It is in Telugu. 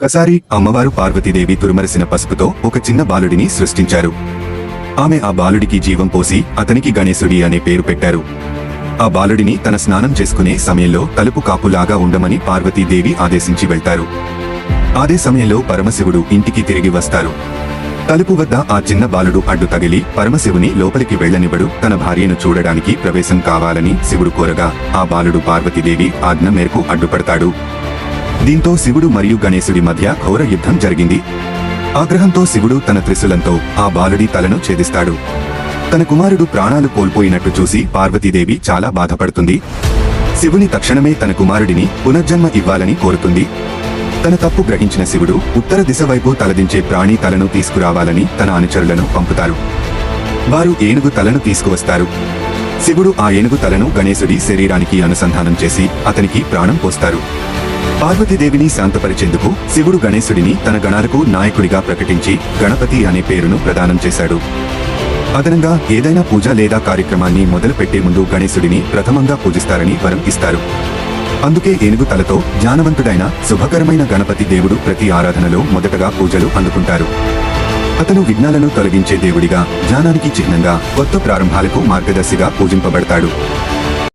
ఒకసారి అమ్మవారు పార్వతీదేవి తురుమరసిన పసుపుతో ఒక చిన్న బాలుడిని సృష్టించారు. ఆమె ఆ బాలుడికి జీవం పోసి అతనికి గణేశుడి అనే పేరు పెట్టారు. ఆ బాలుడిని తన స్నానం చేసుకునే సమయంలో తలుపు కాపులాగా ఉండమని పార్వతీదేవి ఆదేశించి వెళ్తారు. అదే సమయంలో పరమశివుడు ఇంటికి తిరిగి వస్తారు. తలుపు వద్ద ఆ చిన్న బాలుడు అడ్డు తగిలి పరమశివుని లోపలికి వెళ్లనివ్వడు. తన భార్యను చూడడానికి ప్రవేశం కావాలని శివుడు కోరగా ఆ బాలుడు పార్వతీదేవి ఆజ్ఞ మేరకు అడ్డుపడతాడు. దీంతో శివుడు మరియు గణేశుడి మధ్య ఘోర యుద్ధం జరిగింది. ఆగ్రహంతో శివుడు తన త్రిశూలంతో ఆ బాలుడి తలను ఛేదిస్తాడు. తన కుమారుడు ప్రాణాలు కోల్పోయినట్టు చూసి పార్వతీదేవి చాలా బాధపడుతుంది. శివుని తక్షణమే తన కుమారుడిని పునర్జన్మ ఇవ్వాలని కోరుతుంది. తన తప్పు గ్రహించిన శివుడు ఉత్తర దిశ వైపు తలదించే ప్రాణి తలను తీసుకురావాలని తన అనుచరులను పంపుతారు. వారు ఏనుగు తలను తీసుకువస్తారు. శివుడు ఆ ఏనుగు తలను గణేశుడి శరీరానికి అనుసంధానం చేసి అతనికి ప్రాణం పోస్తారు. పార్వతీదేవిని శాంతపరిచేందుకు శివుడు గణేశుడిని తన గణాలకు నాయకుడిగా ప్రకటించి గణపతి అనే పేరును ప్రదానం చేశాడు. అదనంగా ఏదైనా పూజ లేదా కార్యక్రమాన్ని మొదలుపెట్టే ముందు గణేశుడిని ప్రథమంగా పూజిస్తారని వరం ఇస్తారు. అందుకే ఏనుగు తలతో జ్ఞానవంతుడైన శుభకరమైన గణపతి దేవుడు ప్రతి ఆరాధనలో మొదటగా పూజలు అందుకుంటారు. అతను విఘ్నాలను తొలగించే దేవుడిగా, జ్ఞానానికి చిహ్నంగా, కొత్త ప్రారంభాలకు మార్గదర్శిగా పూజింపబడతాడు.